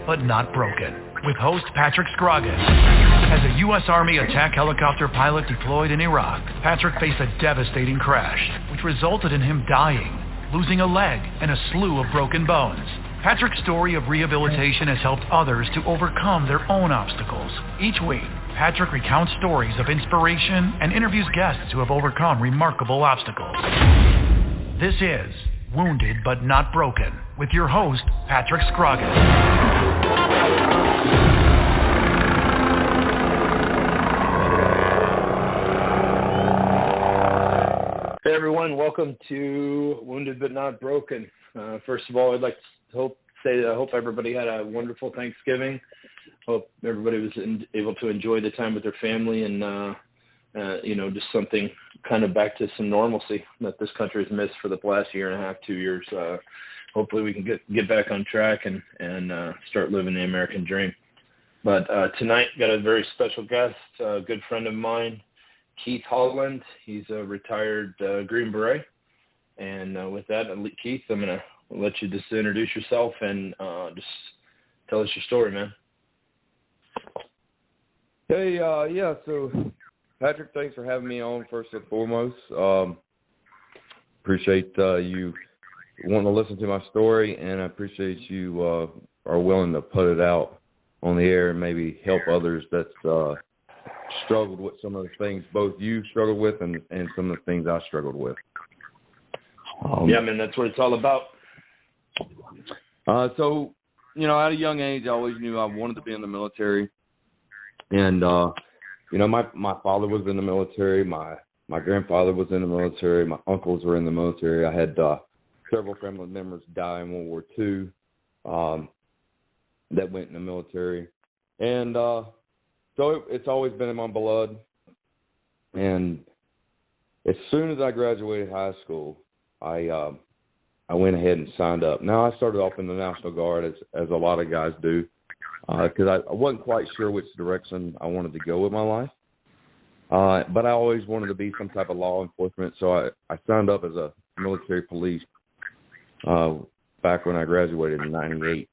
but not broken, with host Patrick Scrogin. As a U.S. Army attack helicopter pilot deployed in Iraq, Patrick faced a devastating crash, which resulted in him dying, losing a leg, and a slew of broken bones. Patrick's story of rehabilitation has helped others to overcome their own obstacles. Each week, Patrick recounts stories of inspiration and interviews guests who have overcome remarkable obstacles. This is Wounded But Not Broken, with your host, Patrick Scrogin. Hey everyone, welcome to Wounded But Not Broken. First of all, I'd like to hope everybody had a wonderful Thanksgiving. Hope everybody was able to enjoy the time with their family and just something kind of back to some normalcy that this country has missed for the last year and a half, 2 years. Hopefully we can get back on track and start living the American dream. But tonight, got a very special guest, a good friend of mine, Keith Holland. He's a retired Green Beret. And with that, Keith, I'm going to let you just introduce yourself and just tell us your story, man. Hey, so Patrick, thanks for having me on first and foremost. Appreciate you wanting to listen to my story, and I appreciate you are willing to put it out on the air and maybe help others that struggled with some of the things both you struggled with and some of the things I struggled with. Yeah, man, that's what it's all about. So, at a young age, I always knew I wanted to be in the military. And, my father was in the military. My grandfather was in the military. My uncles were in the military. I had several family members die in World War II that went in the military. And so it's always been in my blood. And as soon as I graduated high school, I went ahead and signed up. Now, I started off in the National Guard, as a lot of guys do, because I wasn't quite sure which direction I wanted to go with my life. But I always wanted to be some type of law enforcement, so I signed up as a military police back when I graduated in 98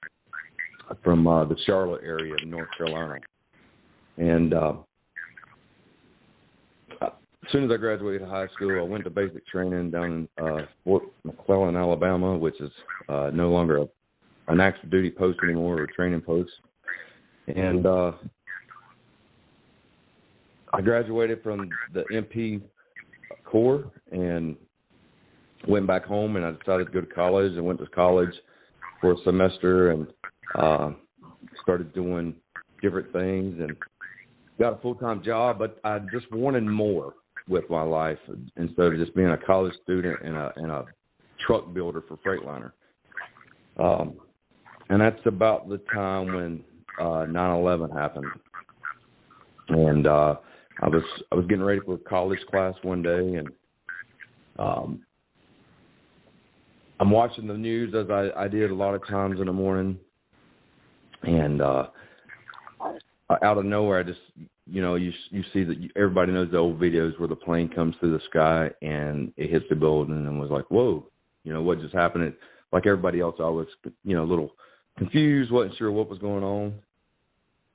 from the Charlotte area of North Carolina. And as soon as I graduated high school, I went to basic training down in Fort McClellan, Alabama, which is no longer an active duty post anymore, or a training post. And I graduated from the MP Corps and went back home, and I decided to go to college. I went to college for a semester and started doing different things and got a full-time job, but I just wanted more with my life instead of just being a college student and a truck builder for Freightliner. And that's about the time when 9/11 happened. And I was getting ready for a college class one day, and I'm watching the news as I did a lot of times in the morning, and out of nowhere, I just, you see that everybody knows the old videos where the plane comes through the sky and it hits the building, and was like, whoa, what just happened? Like everybody else, I was, a little confused, wasn't sure what was going on.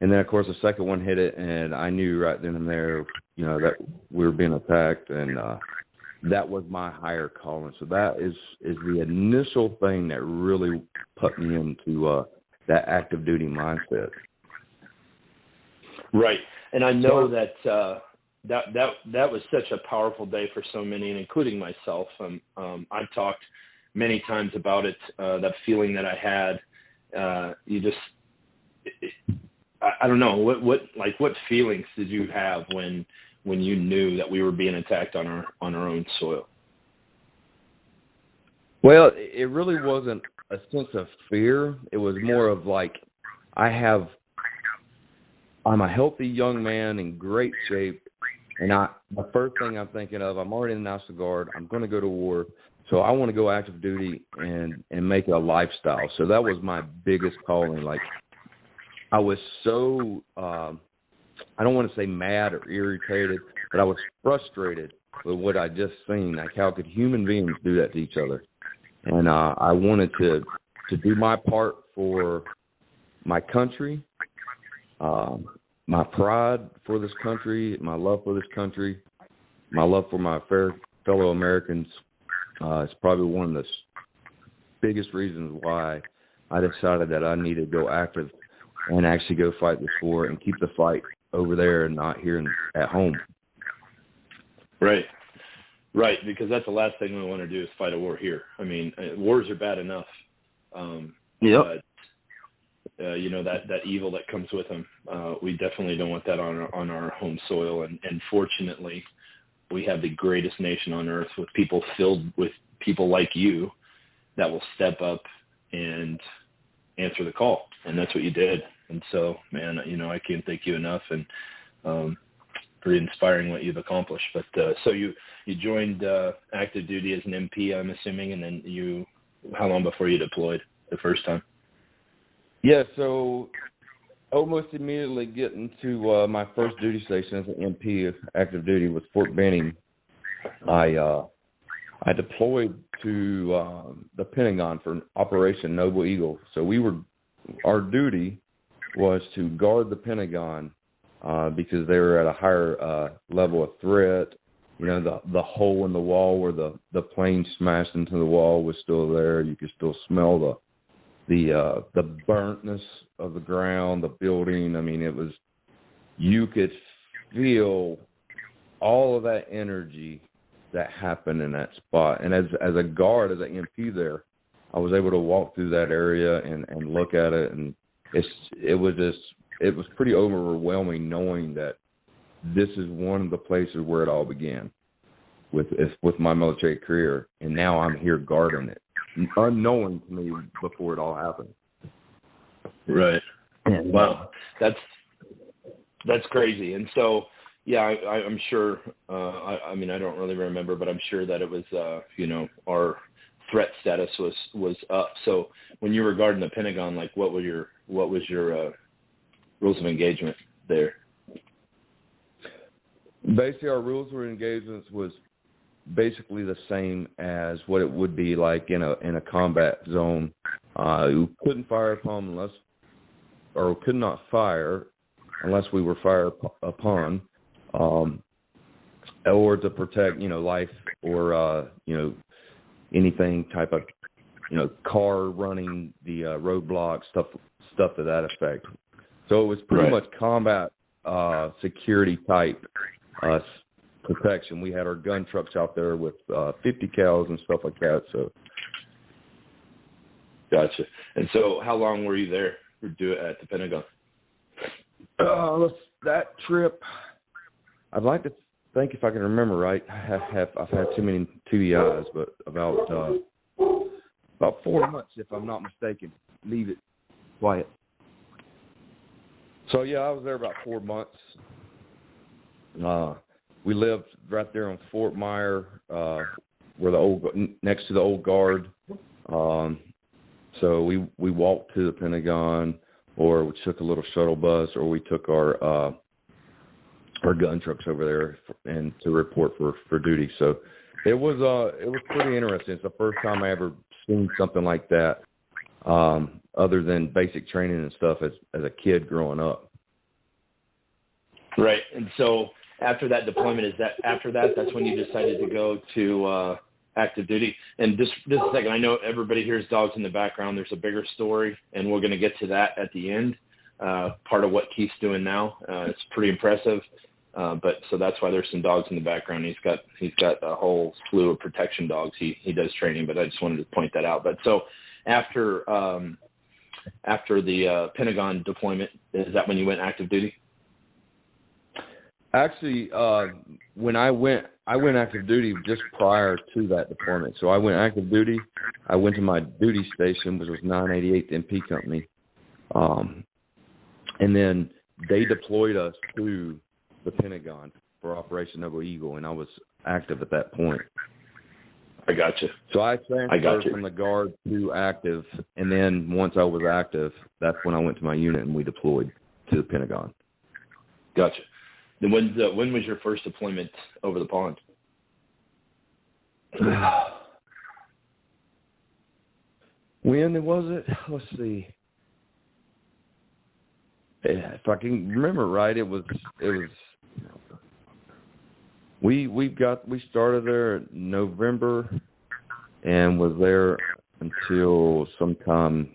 And then, of course, the second one hit it, and I knew right then and there, that we were being attacked, and that was my higher calling. So that is the initial thing that really put me into that active duty mindset. Right, and I know that was such a powerful day for so many, and including myself. I've talked many times about it. That feeling that I had, I don't know what feelings did you have when you knew that we were being attacked on our own soil? Well, it really wasn't a sense of fear. It was more of like, I'm a healthy young man in great shape, and the first thing I'm thinking of, I'm already in the National Guard. I'm going to go to war, so I want to go active duty and make it a lifestyle. So that was my biggest calling. Like, I was so, I don't want to say mad or irritated, but I was frustrated with what I just seen. Like, how could human beings do that to each other? And I wanted to do my part for my country, my pride for this country, my love for this country, my love for my fellow Americans. It's probably one of the biggest reasons why I decided that I needed to go active and actually go fight this war and keep the fight over there and not here at home. Right, because that's the last thing we want to do is fight a war here. I mean, wars are bad enough. But that evil that comes with them, we definitely don't want that on our home soil. And fortunately, we have the greatest nation on earth with people filled with people like you that will step up and answer the call. And that's what you did. And so, man, I can't thank you enough, and pretty inspiring what you've accomplished. But so you joined active duty as an MP, I'm assuming, and then how long before you deployed the first time? Yeah, so almost immediately getting to my first duty station as an MP, active duty, was Fort Benning. I deployed to the Pentagon for Operation Noble Eagle. So our duty was to guard the Pentagon because they were at a higher level of threat. The hole in the wall where the plane smashed into the wall was still there. You could still smell the burntness of the ground, the building. I mean, you could feel all of that energy that happened in that spot. And as a guard, as an MP there, I was able to walk through that area and look at it, and it was pretty overwhelming knowing that this is one of the places where it all began with my military career, and now I'm here guarding it, unknowing to me before it all happened. Right. Wow, that's crazy. And so, yeah, I'm sure. I mean, I don't really remember, but I'm sure that it was, our threat status was up. So when you were guarding the Pentagon, like, what was your rules of engagement there? Basically, our rules of engagements was basically the same as what it would be like in a combat zone. You couldn't fire upon could not fire unless we were fired upon, or to protect, life or anything type of, car running the roadblocks, stuff to that effect. So it was pretty much combat security type protection. We had our gun trucks out there with 50 cals and stuff like that. So, gotcha. And so, how long were you there at the Pentagon? That trip, I'd like to think, if I can remember right, I've had too many TBIs, but about 4 months, if I'm not mistaken. Leave it quiet. So yeah, I was there about 4 months. We lived right there on Fort Myer, where next to the old guard. So we walked to the Pentagon, or we took a little shuttle bus, or we took our gun trucks over there and to report for duty. So it was pretty interesting. It's the first time I ever seen something like that, other than basic training and stuff as a kid growing up. Right. And so after that deployment, that's when you decided to go to active duty? And just a second, I know everybody hears dogs in the background. There's a bigger story, and we're going to get to that at the end. Part of what Keith's doing now. It's pretty impressive. But so that's why there's some dogs in the background. He's got a whole slew of protection dogs. He does training, but I just wanted to point that out. But so after the Pentagon deployment, is that when you went active duty? Actually, when I went active duty just prior to that deployment. So I went active duty. I went to my duty station, which was 988th MP Company, and then they deployed us to the Pentagon for Operation Noble Eagle, and I was active at that point. I got you. So I transferred from the Guard to active, and then once I was active, that's when I went to my unit and we deployed to the Pentagon. Gotcha. Then when was your first deployment over the pond? When was it? Let's see. if I can remember right, it was. We started there in November and was there until sometime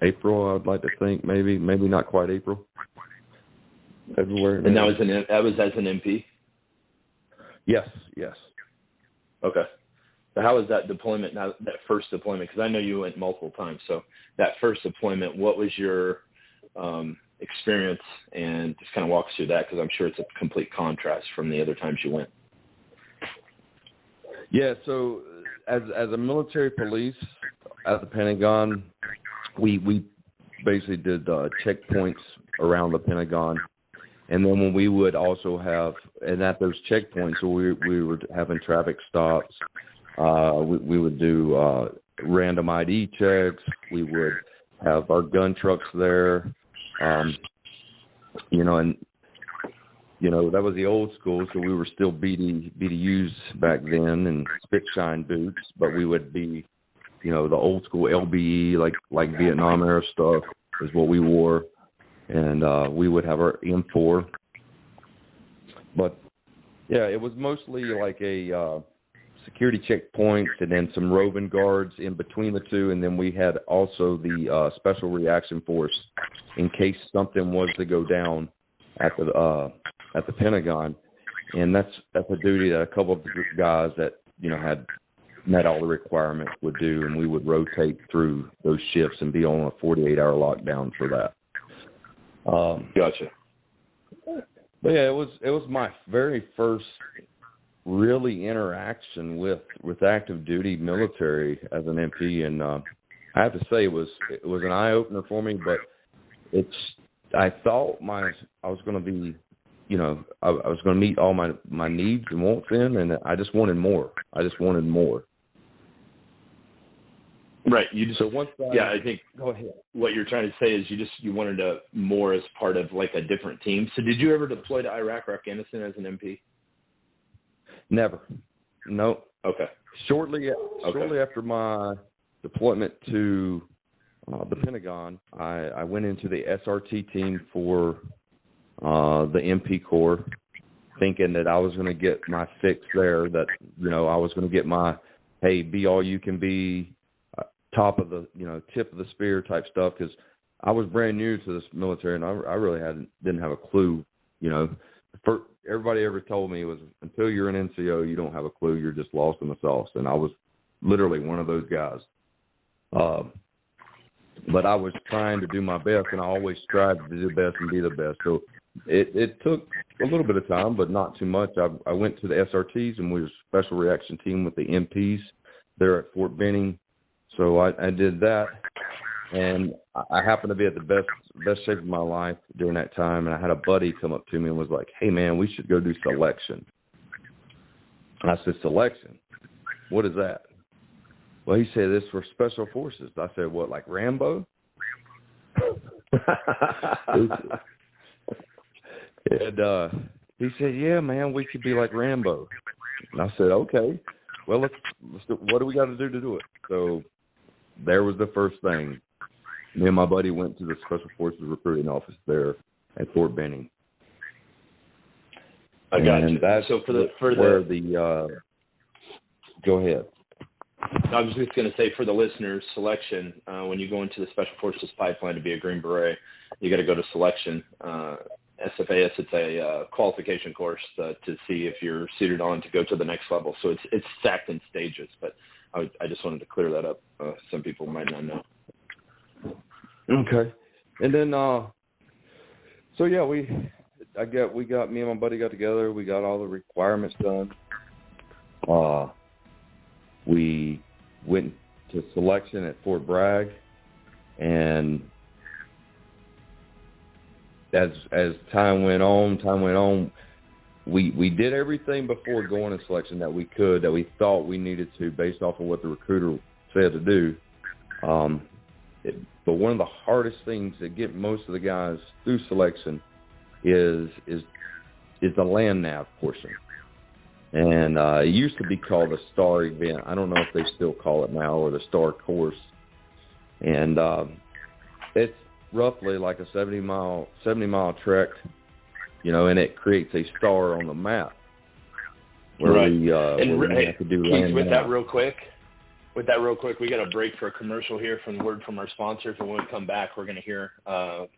April. I'd like to think maybe not quite April. February. And that was as an MP? Yes. Okay. So how was that deployment, that first deployment? Because I know you went multiple times. So that first deployment, what was your experience? And just kind of walk us through that, because I'm sure it's a complete contrast from the other times you went. Yeah, so as a military police at the Pentagon, we basically did checkpoints around the Pentagon. And then when we would also have, and at those checkpoints, we were having traffic stops. We would do random ID checks. We would have our gun trucks there. And that was the old school, so we were still BDUs back then and spit shine boots, but we would be, the old school LBE, like Vietnam era stuff is what we wore. And we would have our M4. But, yeah, it was mostly like a security checkpoints and then some roving guards in between the two. And then we had also the Special Reaction Force in case something was to go down at the Pentagon. And that's a duty that a couple of guys that, had met all the requirements would do. And we would rotate through those shifts and be on a 48-hour lockdown for that. Gotcha. But yeah, it was my very first really interaction with active duty military as an MP, and I have to say it was an eye opener for me. But I thought I was going to be, I was going to meet all my needs and wants in, and I just wanted more. Right. I think go ahead. What you're trying to say is you wanted more as part of like a different team. So did you ever deploy to Iraq or Afghanistan as an MP? Never. No. Okay. Shortly after my deployment to the Pentagon, I went into the SRT team for the MP Corps, thinking that I was going to get my fix there, that, I was going to get my, hey, be all you can be, top of the, tip of the spear type stuff, because I was brand new to this military and I really didn't have a clue. Everybody ever told me was until you're an NCO, you don't have a clue. You're just lost in the sauce. And I was literally one of those guys. But I was trying to do my best, and I always strived to do the best and be the best. So it took a little bit of time, but not too much. I went to the SRTs, and we were a special reaction team with the MPs there at Fort Benning. So I did that, and I happened to be at the best shape of my life during that time. And I had a buddy come up to me and was like, "Hey, man, we should go do selection." And I said, "Selection? What is that?" Well, he said, "This for special forces." I said, "What, like Rambo?" And he said, "Yeah, man, we could be like Rambo." And I said, "Okay, well, let's do, what do we got to do it?" So there was the first thing. Me and my buddy went to the Special Forces recruiting office there at Fort Benning. I got you. So go ahead. I was just going to say, for the listeners, selection, when you go into the Special Forces pipeline to be a Green Beret, you got to go to selection. SFAS, it's a qualification course to see if you're suited on to go to the next level. So it's stacked in stages, but I just wanted to clear that up. Some people might not know. Okay. And then, so yeah, me and my buddy got together. We got all the requirements done. We went to selection at Fort Bragg, and as time went on, we did everything before going to selection that we thought we needed to, based off of what the recruiter said to do. But one of the hardest things that get most of the guys through selection is the land nav portion. And it used to be called a STAR event. I don't know if they still call it now, or the STAR course. And it's roughly like a 70 mile trek, and it creates a star on the map where we have to do Keith, with that real quick, we got a break for a commercial here from word from our sponsors, and when we come back, we're going to hear,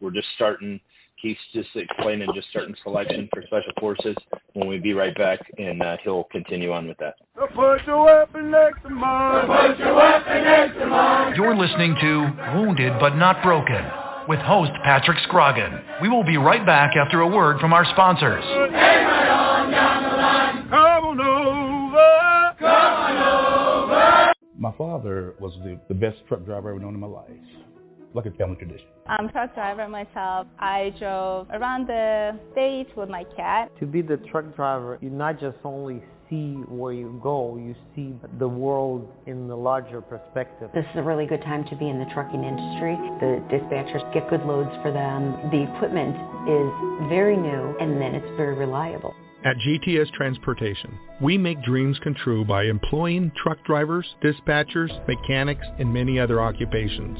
we're just starting, Keith's just explaining, just starting selection for Special Forces. When we be right back, and he'll continue on with that. So put your weapon next to mine. Put your weapon next to mine. You're listening to Wounded But Not Broken with host Patrick Scrogin. We will be right back after a word from our sponsors. Hey, right on down the line. Come on over. Come on over. My father was the best truck driver I've ever known in my life. Like a family tradition. I'm a truck driver myself. I drove around the state with my cat. To be the truck driver, you not just only see where you go, you see the world in the larger perspective. This is a really good time to be in the trucking industry. The dispatchers get good loads for them. The equipment is very new, and then it's very reliable. At GTS Transportation, we make dreams come true by employing truck drivers, dispatchers, mechanics, and many other occupations.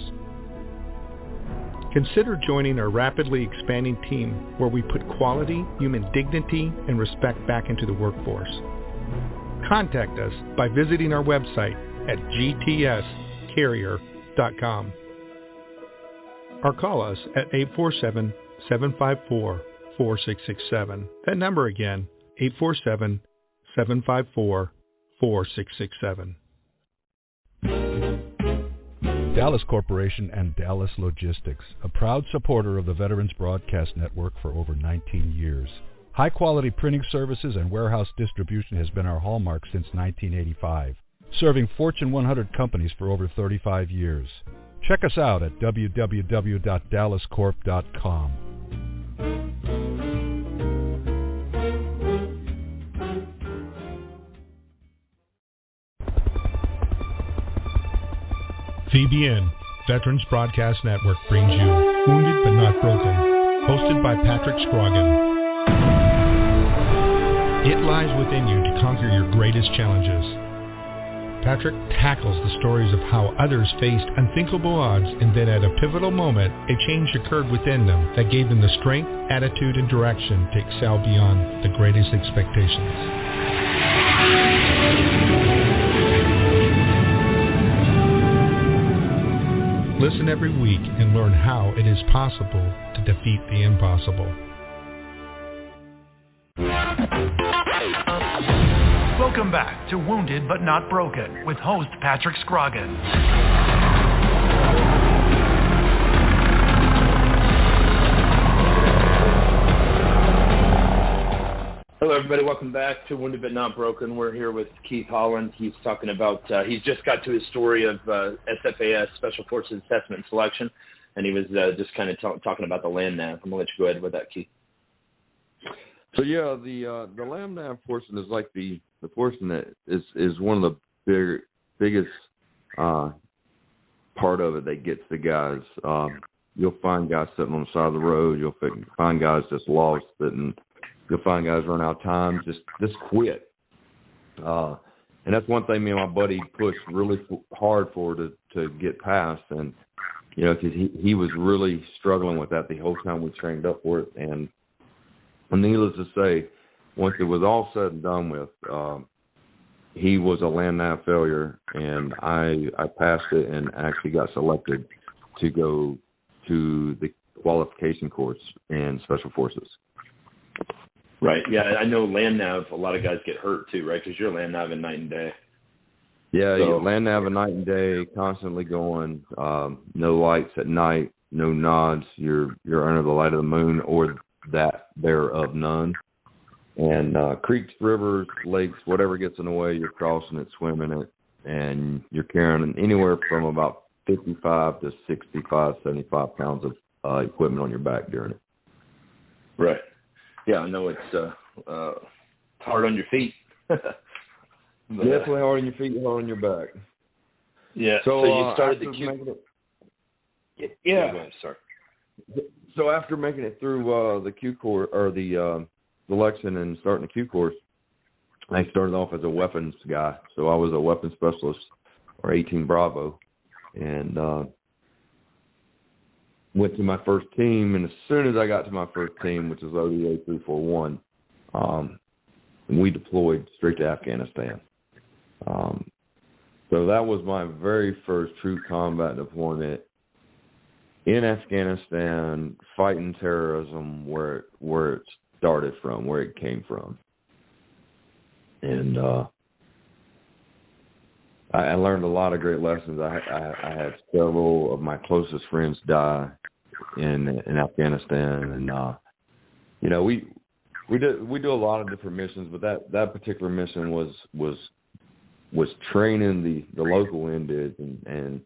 Consider joining our rapidly expanding team where we put quality, human dignity, and respect back into the workforce. Contact us by visiting our website at gtscarrier.com or call us at 847-754-4667. That number again, 847-754-4667. Dallas Corporation and Dallas Logistics, a proud supporter of the Veterans Broadcast Network for over 19 years. High-quality printing services and warehouse distribution has been our hallmark since 1985, serving Fortune 100 companies for over 35 years. Check us out at www.dallascorp.com. VBN, Veterans Broadcast Network, brings you Wounded But Not Broken, hosted by Patrick Scrogin. It lies within you to conquer your greatest challenges. Patrick tackles the stories of how others faced unthinkable odds, and then at a pivotal moment, a change occurred within them that gave them the strength, attitude, and direction to excel beyond the greatest expectations. Listen every week and learn how it is possible to defeat the impossible. Welcome back to Wounded But Not Broken with host Patrick Scrogin. Hello, everybody. Welcome back to Wounded But Not Broken. We're here with Keith Holland. He's talking about, he's just got to his story of SFAS, Special Forces Assessment and Selection, and he was just kind of talking about the land nav. I'm going to let you go ahead with that, Keith. So, yeah, the land nav portion is like the portion that is one of the biggest part of it that gets the guys. You'll find guys sitting on the side of the road. You'll find guys just lost, and you'll find guys run out of time, just quit. And that's one thing me and my buddy pushed really hard for to get past. And, because he was really struggling with that the whole time we trained up for it. And needless to say, once it was all said and done with, he was a land nav failure, and I passed it and actually got selected to go to the qualification course in Special Forces. Right. Yeah, I know land nav, a lot of guys get hurt too, right? Because you're land nav in night and day. Yeah, so, land nav at night and day, constantly going, no lights at night, no nods. You're under the light of the moon or that thereof none. And creeks, rivers, lakes, whatever gets in the way, you're crossing it, swimming it, and you're carrying anywhere from about 55 to 65, 75 pounds of equipment on your back during it. Right. Yeah, I know it's hard on your feet. Definitely hard on your feet, hard on your back. Yeah. So you started the Q. Yeah. Go ahead, sorry. So after making it through the Q course or the selection and starting the Q course, I started off as a weapons guy. So I was a weapons specialist or 18 Bravo, and went to my first team, and as soon as I got to my first team, which was ODA 341, we deployed straight to Afghanistan. So that was my very first true combat deployment in Afghanistan, fighting terrorism where it started from, where it came from. And I learned a lot of great lessons. I had several of my closest friends die in Afghanistan, and you know, we do a lot of different missions, but that particular mission was training the local Indians and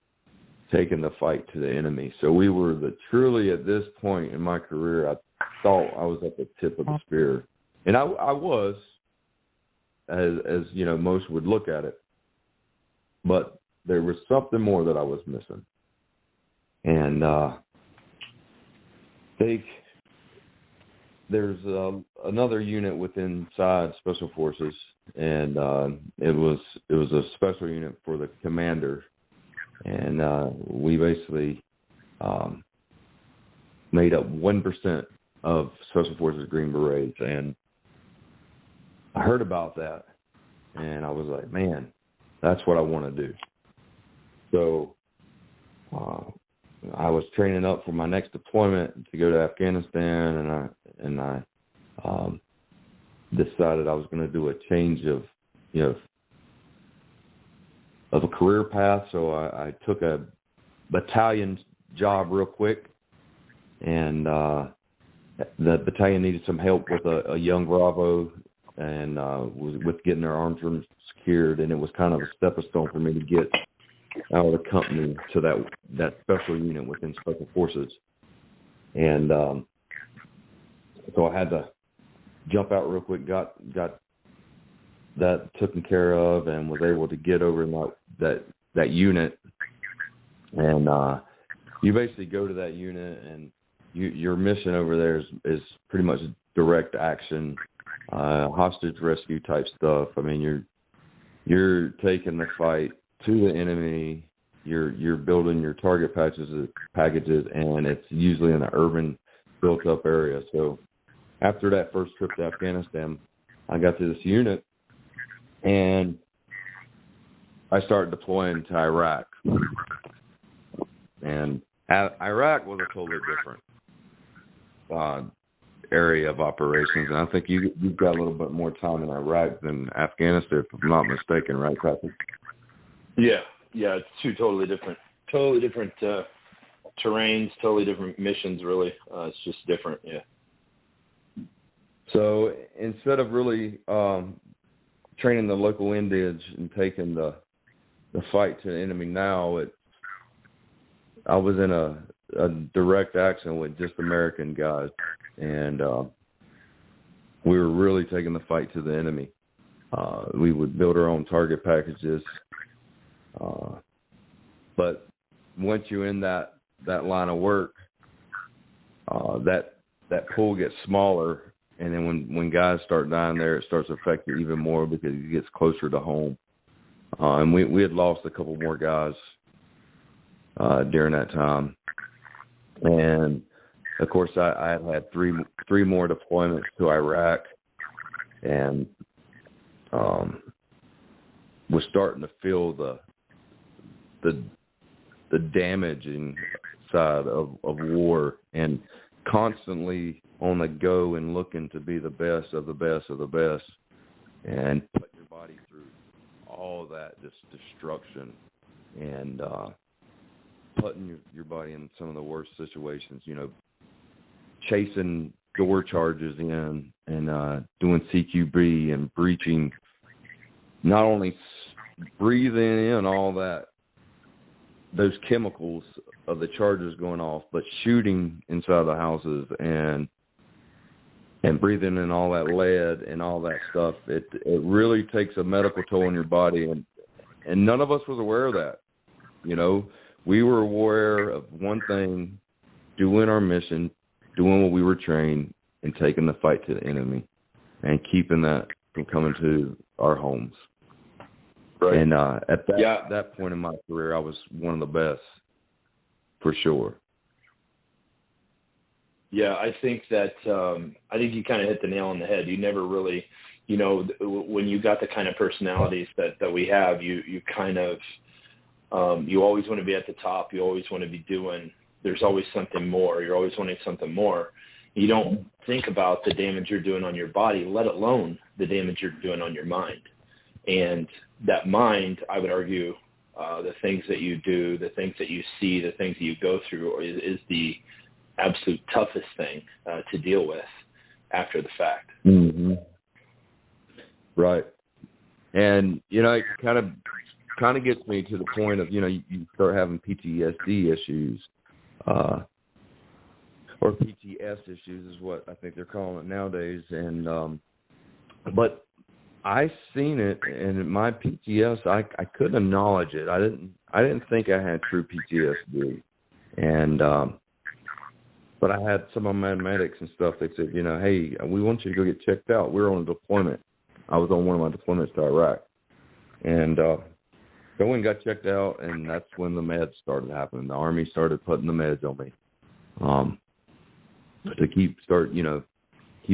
taking the fight to the enemy. So we were truly at this point in my career, I thought I was at the tip of the spear, and I was, as you know, most would look at it. But there was something more that I was missing. And there's another unit within inside Special Forces, and it was a special unit for the commander. And we basically made up 1% of Special Forces Green Berets. And I heard about that, and I was like, man, that's what I want to do. So I was training up for my next deployment to go to Afghanistan, and I decided I was going to do a change of a career path. So I took a battalion job real quick, and the battalion needed some help with a young Bravo, and with getting their arms room secured, and it was kind of a stepping stone for me to get out of the company to that special unit within Special Forces. And so I had to jump out real quick, got that taken care of, and was able to get over in that unit. And you basically go to that unit, and your mission over there is pretty much direct action, hostage rescue type stuff. I mean, you're taking the fight to the enemy. You're building your target packages, and it's usually in an urban, built-up area. So after that first trip to Afghanistan, I got to this unit, and I started deploying to Iraq. And Iraq was a totally different area of operations, and I think you've got a little bit more time in Iraq than Afghanistan, if I'm not mistaken, right, Patrick? Yeah, it's two totally different terrains, totally different missions. Really, it's just different. Yeah. So instead of really training the local Indians and taking the fight to the enemy, now I was in a direct action with just American guys, and we were really taking the fight to the enemy. We would build our own target packages, but once you're in that line of work, that pool gets smaller, and then when guys start dying there, it starts to affect you even more because it gets closer to home. And we had lost a couple more guys during that time. And of course, I had three more deployments to Iraq, and was starting to feel the damaging side of war, and constantly on the go and looking to be the best of the best of the best, and putting your body through all that just destruction, and putting your body in some of the worst situations, chasing door charges in, and doing CQB and breaching, not only breathing in all those chemicals of the charges going off, but shooting inside the houses and breathing in all that lead and all that stuff. It really takes a medical toll on your body, and none of us was aware of that. We were aware of one thing: doing our mission, doing what we were trained, and taking the fight to the enemy, and keeping that from coming to our homes. Right. And at that point in my career, I was one of the best, for sure. Yeah, I think that I think you kind of hit the nail on the head. You never really, you know, when you got the kind of personalities that we have, you kind of you always want to be at the top. You always want to be doing. There's always something more. You're always wanting something more. You don't think about the damage you're doing on your body, let alone the damage you're doing on your mind. And that mind, I would argue, the things that you do, the things that you see, the things that you go through is the absolute toughest thing to deal with after the fact. Mm-hmm. Right. And, you know, it kind of gets me to the point of, you know, you start having PTSD issues, or PTS issues is what I think they're calling it nowadays. And, but I seen it, and my PTS, I couldn't acknowledge it. I didn't think I had true PTSD. And, but I had some of my medics and stuff. They said, you know, hey, we want you to go get checked out. We're on a deployment. I was on one of my deployments to Iraq. And so I went and got checked out, and that's when the meds started happening. The Army started putting the meds on me to keep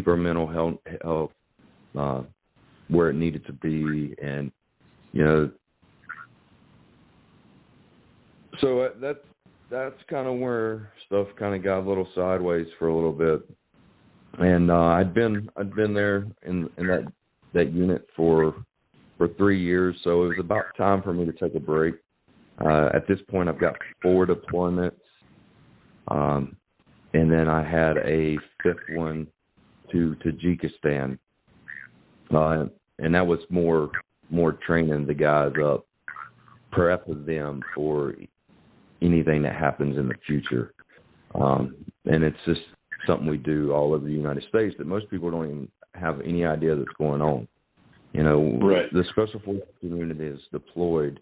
our mental health where it needed to be. And, you know, so that's kind of where stuff kind of got a little sideways for a little bit. And I'd been there in that unit for 3 years, so it was about time for me to take a break. At this point, I've got 4 deployments, and then I had a 5th one to Tajikistan, and that was more training the guys up, prepping them for anything that happens in the future. And it's just something we do all over the United States that most people don't even have any idea that's going on. You know, right. The Special Forces community is deployed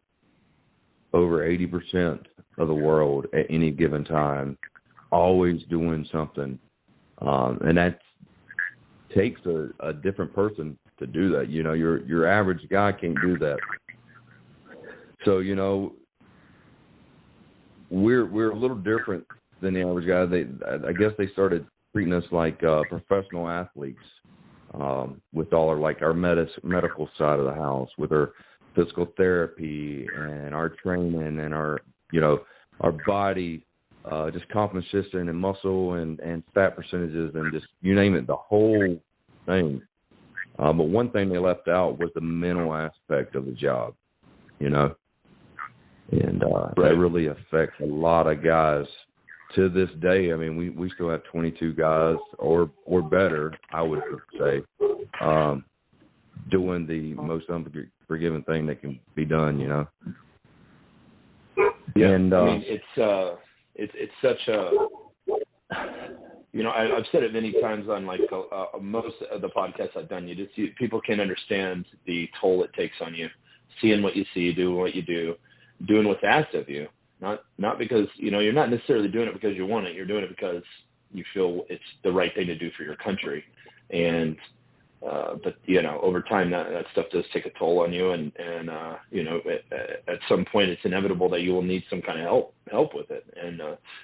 over 80% of the world at any given time, always doing something. And that takes a different person to do that. You know, your average guy can't do that. So, you know, we're a little different than the average guy. I guess they started treating us like professional athletes, with all our medical side of the house, with our physical therapy and our training and our body, just composition and muscle and fat percentages and just you name it, the whole thing. But one thing they left out was the mental aspect of the job, you know. And that really affects a lot of guys to this day. I mean, we still have 22 guys or better, I would say, doing the most unforgiving thing that can be done, you know. Yeah, and, I mean, it's such a, you know, I've said it many times on most of the podcasts I've done. People can understand the toll it takes on you, seeing what you see, doing what you do, doing what's asked of you. Not because, you know, you're not necessarily doing it because you want it. You're doing it because you feel it's the right thing to do for your country. And but you know, over time that stuff does take a toll on you, and you know, at some point it's inevitable that you will need some kind of help with it. And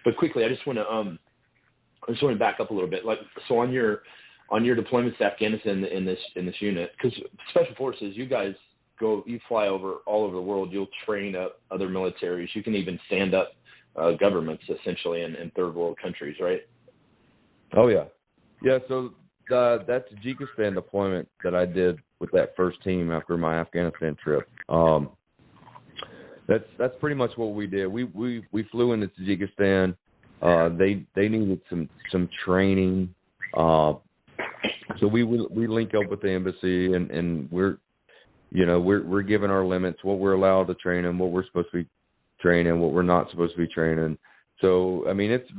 but quickly, I just want to back up a little bit. Like, so on your deployments to Afghanistan in this unit, because Special Forces, you guys you fly all over the world. You'll train up other militaries. You can even stand up governments essentially in third world countries, right? Oh yeah. So that Tajikistan deployment that I did with that first team after my Afghanistan trip, that's pretty much what we did. We flew into Tajikistan. They needed some training, so we link up with the embassy, and we're given our limits, what we're allowed to train in, what we're supposed to be training, what we're not supposed to be training. So, I mean, it's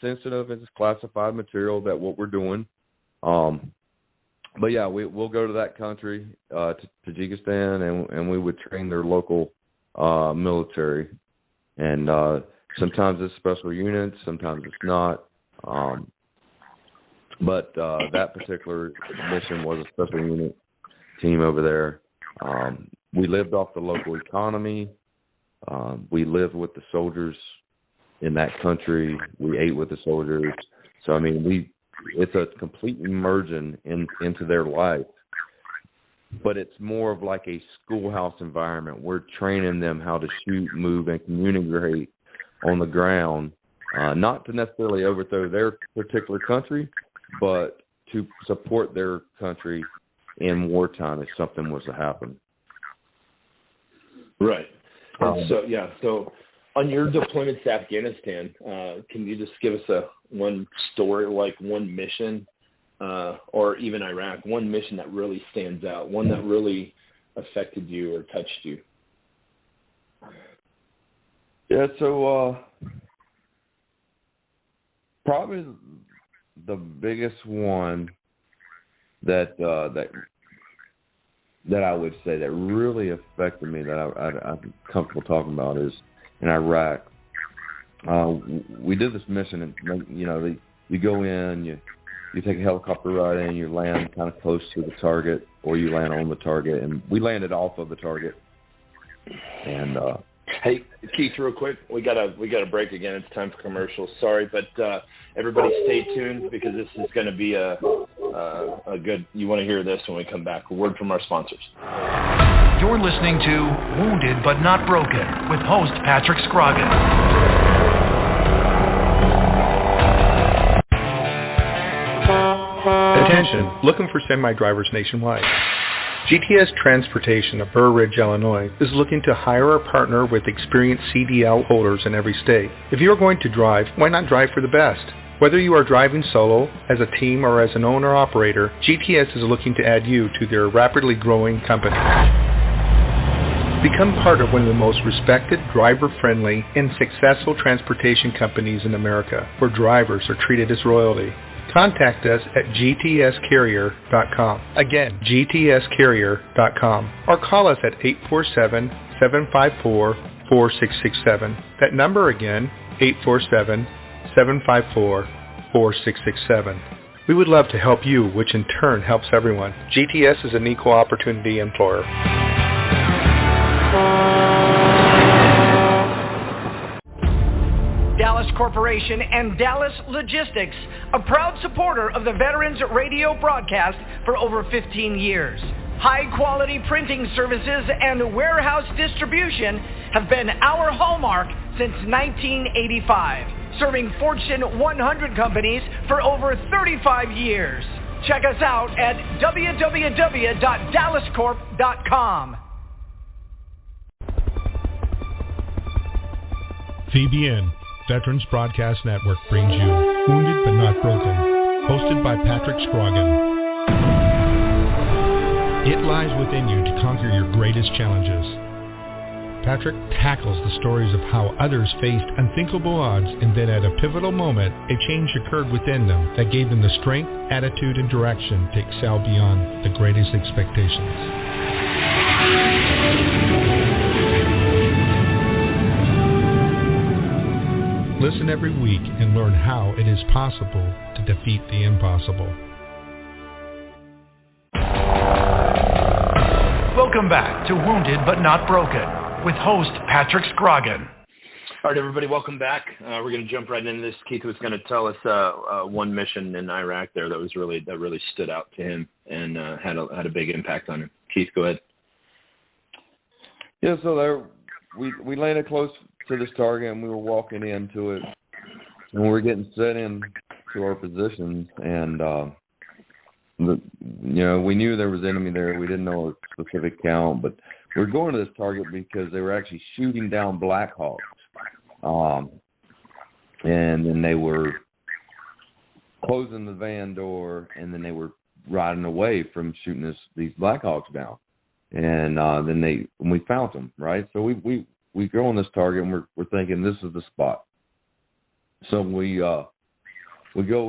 sensitive. It's classified material that what we're doing. But yeah, we'll go to that country, to Tajikistan, and we would train their local military. And sometimes it's special units, sometimes it's not. But that particular mission was a special unit team over there. We lived off the local economy. We lived with the soldiers in that country. We ate with the soldiers. So I mean, it's a complete immersion into their life. But it's more of like a schoolhouse environment. We're training them how to shoot, move, and communicate on the ground, not to necessarily overthrow their particular country, but to support their country in wartime if something was to happen. Right. So on your deployment to Afghanistan, can you just give us one story, like one mission, or even Iraq, one mission that really stands out, one that really affected you or touched you? Yeah, so probably the biggest one that I would say that really affected me, that I'm comfortable talking about, is in Iraq. We did this mission, and you go in, you take a helicopter ride in, you land kind of close to the target, or you land on the target, and we landed off of the target. And hey, Keith, real quick, we got a break again. It's time for commercials. Sorry, but everybody stay tuned, because this is going to be a good. You want to hear this when we come back. A word from our sponsors. You're listening to Wounded But Not Broken with host Patrick Scrogin. Attention, looking for semi-drivers nationwide. GTS Transportation of Burr Ridge, Illinois is looking to hire or partner with experienced CDL holders in every state. If you are going to drive, why not drive for the best? Whether you are driving solo, as a team, or as an owner-operator, GTS is looking to add you to their rapidly growing company. Become part of one of the most respected, driver-friendly, and successful transportation companies in America, where drivers are treated as royalty. Contact us at gtscarrier.com. Again, gtscarrier.com. Or call us at 847-754-4667. That number again, 847-754-4667. We would love to help you, which in turn helps everyone. GTS is an equal opportunity employer. Dallas Corporation and Dallas Logistics, a proud supporter of the Veterans Radio broadcast for over 15 years. High-quality printing services and warehouse distribution have been our hallmark since 1985, serving Fortune 100 companies for over 35 years. Check us out at www.dallascorp.com. VBN, Veterans Broadcast Network, brings you Wounded But Not Broken, hosted by Patrick Scrogin. It lies within you to conquer your greatest challenges. Patrick tackles the stories of how others faced unthinkable odds, and then at a pivotal moment, a change occurred within them that gave them the strength, attitude, and direction to excel beyond the greatest expectations. Listen every week and learn how it is possible to defeat the impossible. Welcome back to Wounded But Not Broken with host Patrick Scrogin. All right, everybody, welcome back. We're going to jump right into this. Keith was going to tell us one mission in Iraq there that really stood out to him and had a big impact on him. Keith, go ahead. Yeah, so there we landed close to this target, and we were walking into it, and we were getting set in to our positions, and we knew there was enemy there. We didn't know a specific count, but we were going to this target because they were actually shooting down Black Hawks, and then they were closing the van door, and then they were riding away from shooting these Black Hawks down, and then we found them, right? So we go on this target, and we're thinking this is the spot. So we go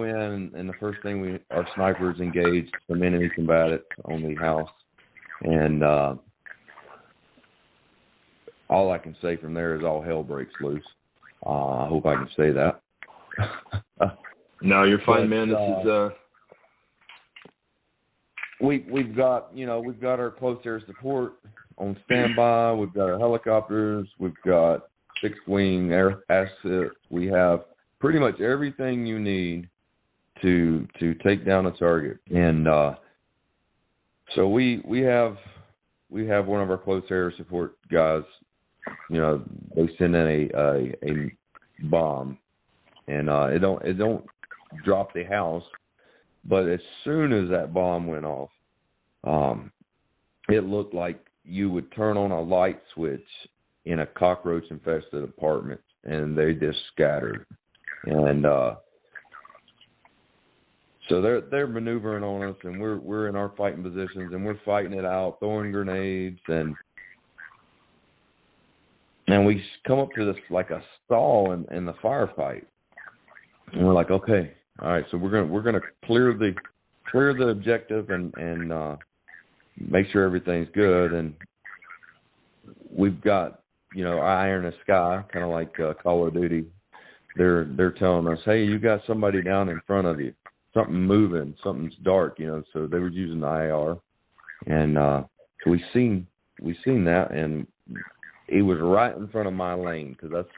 in, and the first thing our snipers engaged some enemy combatants on the house, and all I can say from there is all hell breaks loose. I hope I can say that. No, you're fine, man. This is we've got our close air support on standby. We've got our helicopters. We've got fixed wing air assets. We have pretty much everything you need to take down a target. And so we have one of our close air support guys. You know, they send in a bomb, and it don't drop the house, but as soon as that bomb went off, it looked like you would turn on a light switch in a cockroach-infested apartment, and they just scattered. And so they're maneuvering on us, and we're in our fighting positions, and we're fighting it out, throwing grenades, and we come up to this like a stall in the firefight, and we're like, okay, all right, so we're gonna clear the objective and make sure everything's good, and we've got, you know, eye in the sky, kind of like Call of Duty. They're telling us, hey, you got somebody down in front of you, something moving, something's dark, you know. So they were using the IR, and so we seen that, and it was right in front of my lane because that's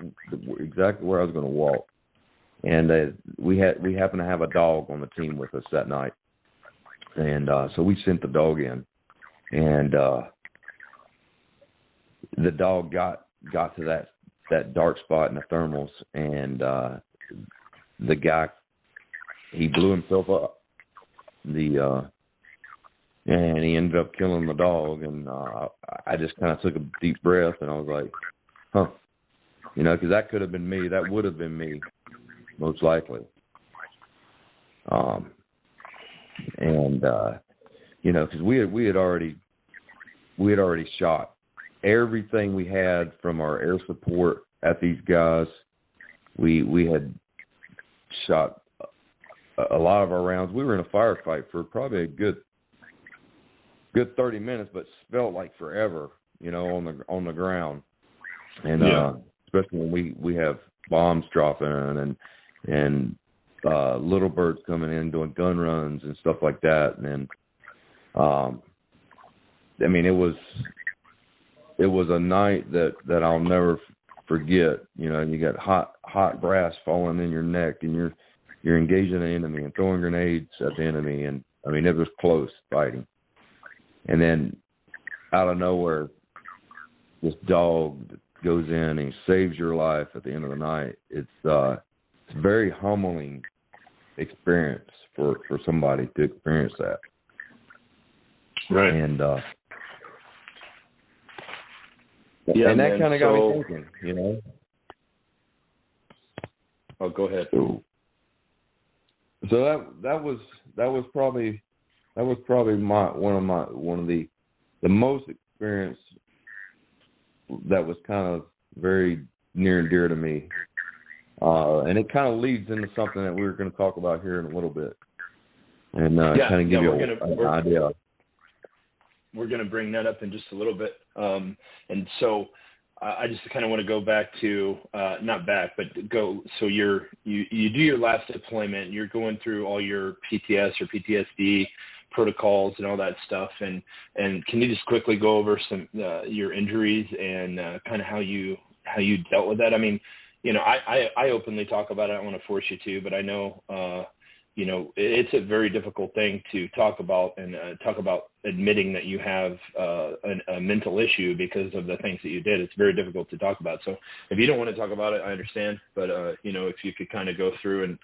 exactly where I was going to walk. And we happened to have a dog on the team with us that night, and so we sent the dog in, and the dog got to that dark spot in the thermals, and the guy, he blew himself up, and he ended up killing the dog, and I just kind of took a deep breath, and I was like, huh, you know, because that could have been me, that would have been me, most likely. And you know, because we had already shot everything we had from our air support at these guys. We had shot a lot of our rounds. We were in a firefight for probably a good 30 minutes, but felt like forever, you know, on the ground. And especially when we have bombs dropping and little birds coming in doing gun runs and stuff like that. And I mean, it was a night that I'll never forget. You know, and you got hot brass falling in your neck, and you're engaging the enemy and throwing grenades at the enemy, and I mean, it was close fighting. And then out of nowhere, this dog goes in and he saves your life at the end of the night. It's a very humbling experience for somebody to experience that. Right. And and that kind of got me thinking, you know. Oh, go ahead. So that was probably one of the most experience that was kind of very near and dear to me, and it kind of leads into something that we're going to talk about here in a little bit, and kind of give you an idea. We're going to bring that up in just a little bit, and so I just kind of want to go back to not back, but go. So you do your last deployment. You're going through all your PTS or PTSD protocols and all that stuff, and can you just quickly go over some your injuries and kind of how you dealt with that? I mean, you know, I openly talk about it. I don't want to force you to, but I know you know, it's a very difficult thing to talk about, and talk about admitting that you have a mental issue because of the things that you did. It's very difficult to talk about. So if you don't want to talk about it, I understand. But you know, if you could kind of go through and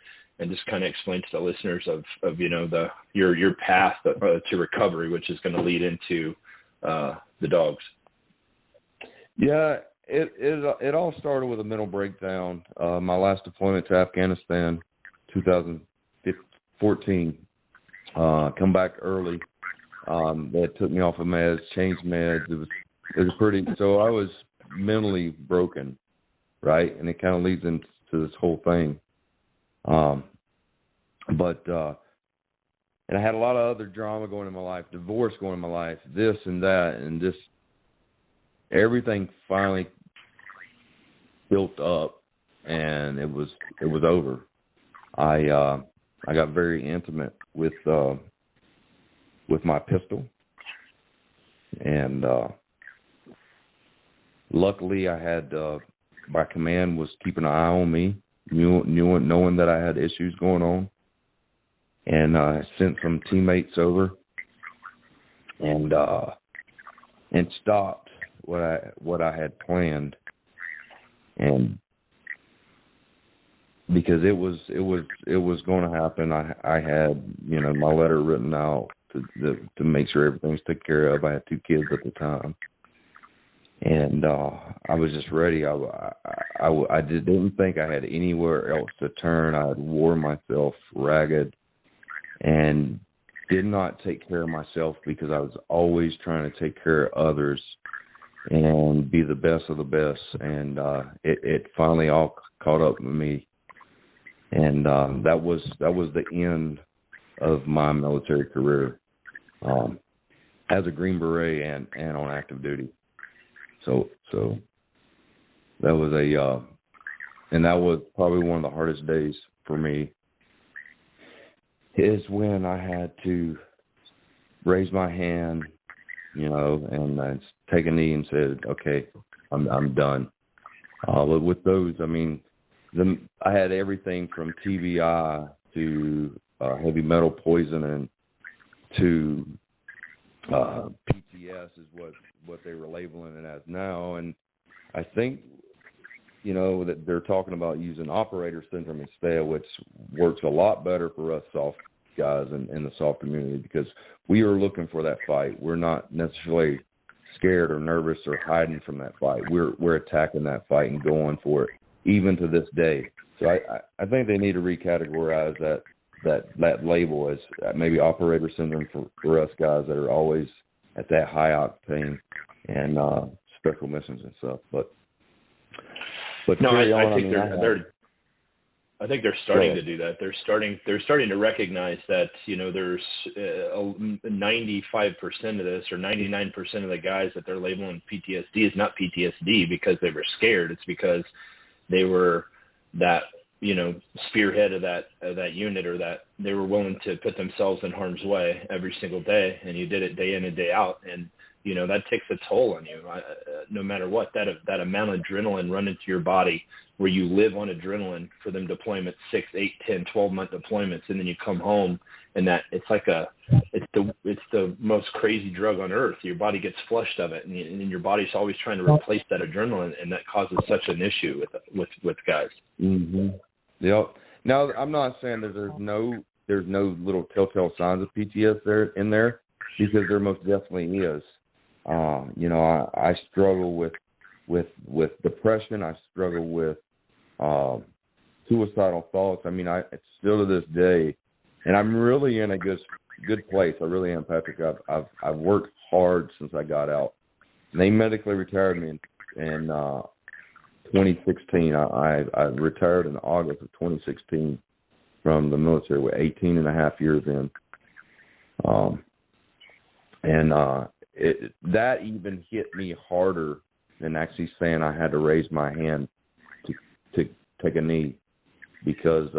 just kind of explain to the listeners of you know, your path to recovery, which is going to lead into the dogs. Yeah, it all started with a mental breakdown. My last deployment to Afghanistan, 2014. Come back early. They took me off of meds, changed meds. It was pretty. So I was mentally broken, right? And it kind of leads into this whole thing. And I had a lot of other drama going in my life, divorce going in my life, this and that, and just everything finally built up, and it was over. I got very intimate with my pistol, and luckily I had my command was keeping an eye on me, knowing that I had issues going on, and sent some teammates over, and stopped what I had planned, and because it was going to happen. I had my letter written out to make sure everything's taken care of. I had 2 kids at the time, and I was just ready. I didn't think I had anywhere else to turn. I had worn myself ragged and did not take care of myself because I was always trying to take care of others and be the best of the best. And it finally all caught up with me. And that was the end of my military career as a Green Beret and on active duty. So that was and that was probably one of the hardest days for me, is when I had to raise my hand, and take a knee and said, okay, I'm done. But with those, I mean, I had everything from TBI to heavy metal poisoning to PTS is what they were labeling it as now. And I think, that they're talking about using operator syndrome instead, which works a lot better for us soft guys in the soft community, because we are looking for that fight. We're not necessarily scared or nervous or hiding from that fight. We're attacking that fight and going for it, even to this day. So I think they need to recategorize that label as maybe operator syndrome for us guys that are always at that high octane and special missions and stuff. But no, I think they're starting to do that. They're starting to recognize that there's 95% of this, or 99% of the guys that they're labeling PTSD is not PTSD because they were scared. It's because they were that spearhead of that unit, or that they were willing to put themselves in harm's way every single day, and you did it day in and day out, and that takes a toll on you. No matter what, that amount of adrenaline running through your body, where you live on adrenaline for them deployments, 6, 8, 10, 12-month deployments, and then you come home, and that it's the most crazy drug on earth. Your body gets flushed of it, and your body's always trying to replace that adrenaline, and that causes such an issue with guys. Mm-hmm. Yep. Now, I'm not saying that there's no little telltale signs of PTSD in there, because there most definitely is. I struggle with depression. I struggle with suicidal thoughts. I mean, it's still to this day, and I'm really in a good place. I really am, Patrick. I've worked hard since I got out. And they medically retired me in 2016. I retired in August of 2016 from the military with 18 and a half years in. That even hit me harder than actually saying I had to raise my hand to take a knee, because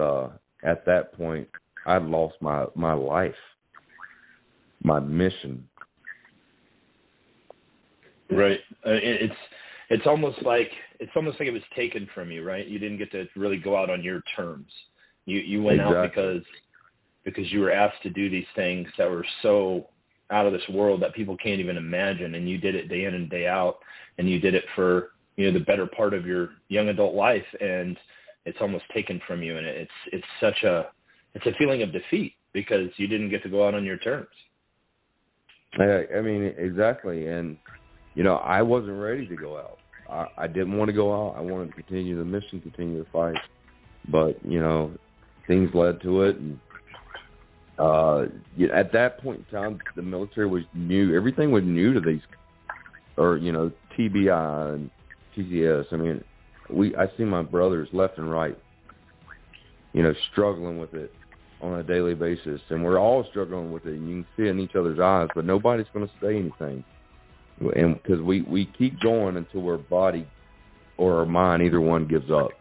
at that point I'd lost my life, my mission. Right. It's almost like it was taken from you, right? You didn't get to really go out on your terms. You went Exactly. out because you were asked to do these things that were so out of this world that people can't even imagine, and you did it day in and day out, and you did it for the better part of your young adult life, and it's almost taken from you, and it's a feeling of defeat because you didn't get to go out on your terms. I mean, exactly, and I wasn't ready to go out. I didn't want to go out. I wanted to continue the mission, continue the fight, but things led to it, and at that point in time, the military was new. Everything was new to these, or TBI and TCS. I mean, I see my brothers left and right, struggling with it on a daily basis, and we're all struggling with it. And you can see it in each other's eyes, but nobody's going to say anything, and because we keep going until our body or our mind, either one, gives up.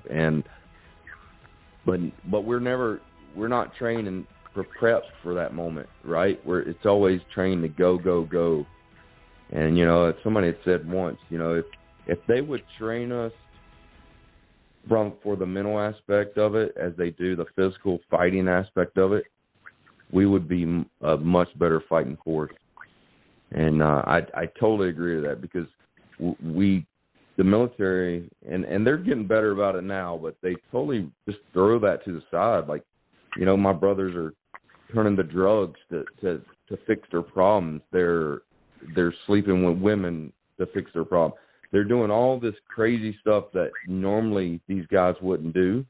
But we're not trained and prepped for that moment, right? Where it's always trained to go, go, go. And somebody had said once, if they would train us for the mental aspect of it as they do the physical fighting aspect of it, we would be a much better fighting force. And I totally agree with that, because the military, and they're getting better about it now, but they totally just throw that to the side. Like, my brothers are turning to drugs to fix their problems. They're sleeping with women to fix their problem. They're doing all this crazy stuff that normally these guys wouldn't do.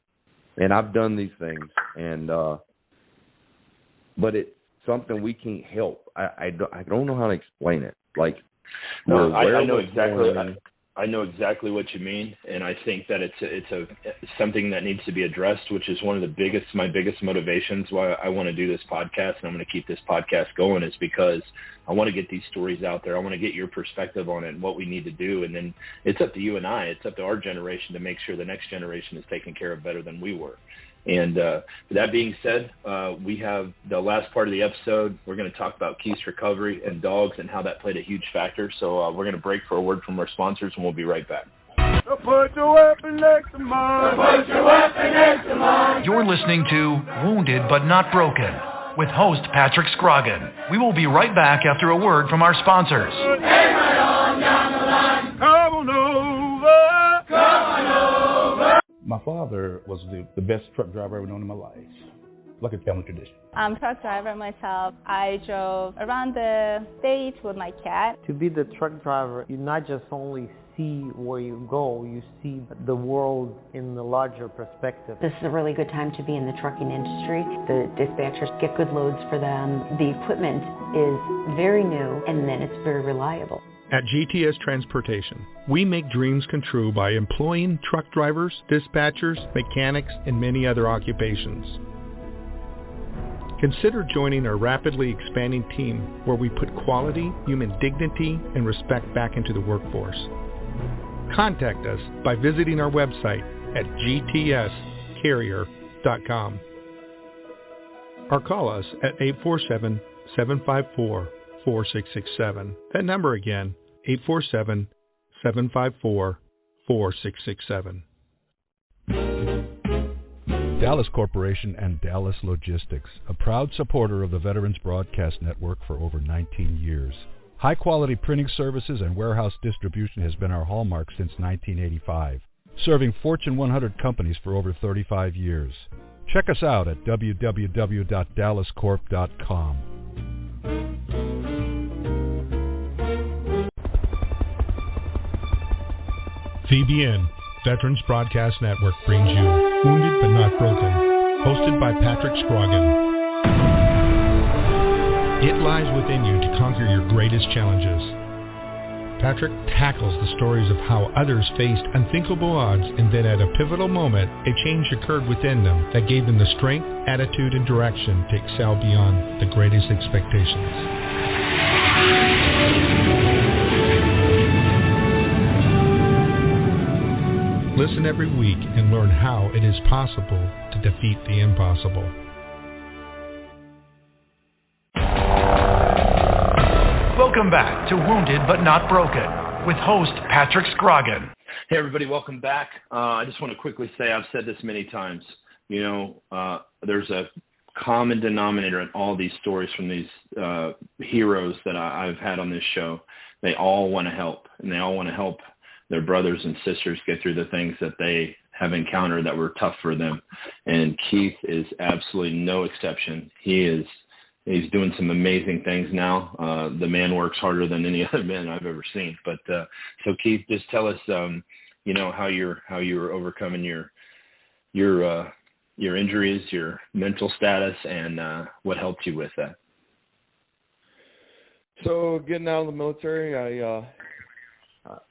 And I've done these things, and but it's something we can't help. I don't know how to explain it. Like, no, I know exactly. I know exactly what you mean, and I think that it's something that needs to be addressed, which is one of my biggest motivations why I want to do this podcast, and I'm going to keep this podcast going, is because I want to get these stories out there. I want to get your perspective on it and what we need to do, and then it's up to you and I. It's up to our generation to make sure the next generation is taken care of better than we were. And that being said, we have the last part of the episode. We're going to talk about Keith's recovery and dogs and how that played a huge factor. So we're going to break for a word from our sponsors, and we'll be right back. So put your weapon next to mine. Put your weapon next to mine. You're listening to Wounded But Not Broken with host Patrick Scrogin. We will be right back after a word from our sponsors. Hey, right on down the line. Come on over. Come on over. My father was the best truck driver I've ever known in my life, like a family tradition. I'm a truck driver myself. I drove around the state with my cat. To be the truck driver, you not just only see where you go, you see the world in the larger perspective. This is a really good time to be in the trucking industry. The dispatchers get good loads for them. The equipment is very new, and then it's very reliable. At GTS Transportation, we make dreams come true by employing truck drivers, dispatchers, mechanics, and many other occupations. Consider joining our rapidly expanding team where we put quality, human dignity, and respect back into the workforce. Contact us by visiting our website at gtscarrier.com or call us at 847-754-4667. That number again, 847-754-4667. Dallas Corporation and Dallas Logistics, a proud supporter of the Veterans Broadcast Network for over 19 years. High-quality printing services and warehouse distribution has been our hallmark since 1985, serving Fortune 100 companies for over 35 years. Check us out at www.dallascorp.com. VBN, Veterans Broadcast Network, brings you Wounded But Not Broken, hosted by Patrick Scrogin. It lies within you to conquer your greatest challenges. Patrick tackles the stories of how others faced unthinkable odds, and then at a pivotal moment, a change occurred within them that gave them the strength, attitude, and direction to excel beyond the greatest expectations. Listen every week and learn how it is possible to defeat the impossible. Welcome back to Wounded But Not Broken with host Patrick Scrogin. Hey, everybody, welcome back. I just want to quickly say, I've said this many times, there's a common denominator in all these stories from these heroes that I've had on this show. They all want to help, and they all want to help their brothers and sisters get through the things that they have encountered that were tough for them. And Keith is absolutely no exception. He's doing some amazing things now. The man works harder than any other man I've ever seen. But so Keith, just tell us, how you're overcoming your injuries, your mental status, and what helped you with that. So getting out of the military,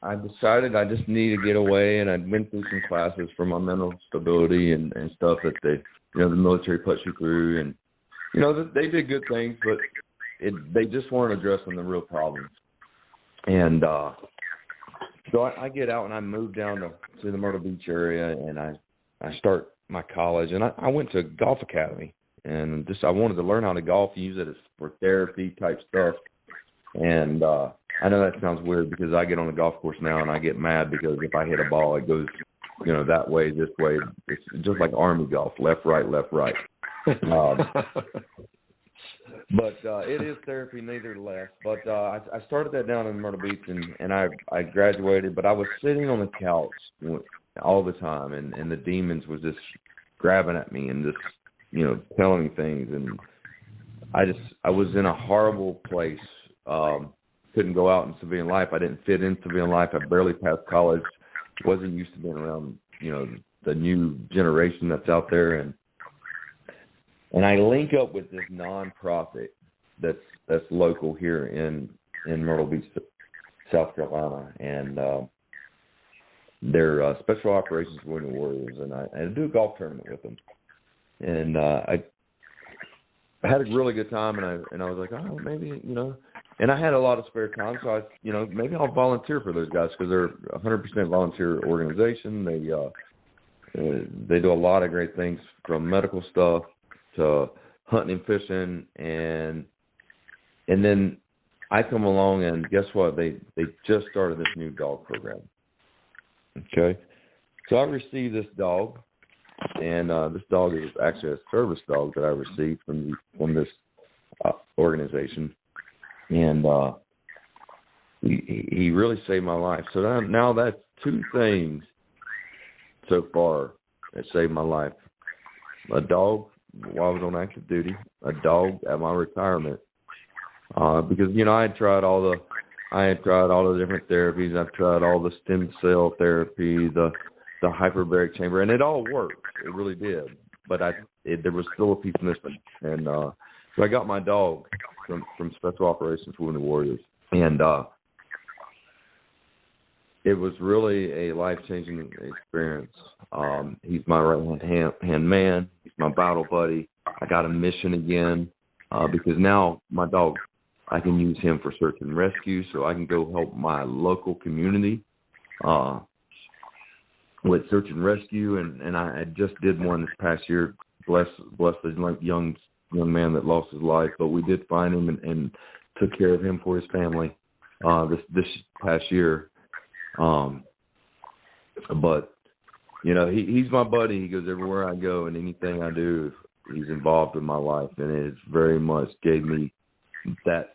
I decided I just needed to get away, and I went through some classes for my mental stability and stuff that the military puts you through, and they did good things, but they just weren't addressing the real problems. And so I get out and I move down to the Myrtle Beach area, and I start my college, and I went to golf academy, and I wanted to learn how to golf, use it for therapy type stuff. And I know that sounds weird because I get on the golf course now and I get mad because if I hit a ball, it goes, that way, this way. It's just like Army golf, left, right, left, right. But it is therapy, nevertheless. But I started that down in Myrtle Beach, and I graduated. But I was sitting on the couch all the time, and the demons was just grabbing at me and just, telling me things. And I was in a horrible place. Couldn't go out in civilian life. I didn't fit in civilian life. I barely passed college. Wasn't used to being around, the new generation that's out there. And I link up with this nonprofit that's local here in Myrtle Beach, South Carolina, and they're Special Operations Wounded Warriors, and I do a golf tournament with them. And I had a really good time, and I was like, oh, maybe, and I had a lot of spare time, so maybe I'll volunteer for those guys, because they're a 100% volunteer organization. They do a lot of great things, from medical stuff to hunting and fishing, and then I come along, and guess what? They just started this new dog program. Okay, so I received this dog, and this dog is actually a service dog that I received from this organization, and he really saved my life. So now that's two things so far that saved my life: a dog while I was on active duty, a dog at my retirement, because I had tried all the different therapies. I've tried all the stem cell therapy, the hyperbaric chamber, and it all worked. It really did. But there was still a piece missing, and so I got my dog from Special Operations Wounded Warriors, and it was really a life-changing experience. He's my right-hand man. He's my battle buddy. I got a mission again, because now my dog, I can use him for search and rescue, so I can go help my local community with search and rescue. And I just did one this past year. Bless the young man that lost his life, but we did find him and took care of him for his family this past year. But he's my buddy. He goes everywhere I go, and anything I do, he's involved in my life, and it very much gave me that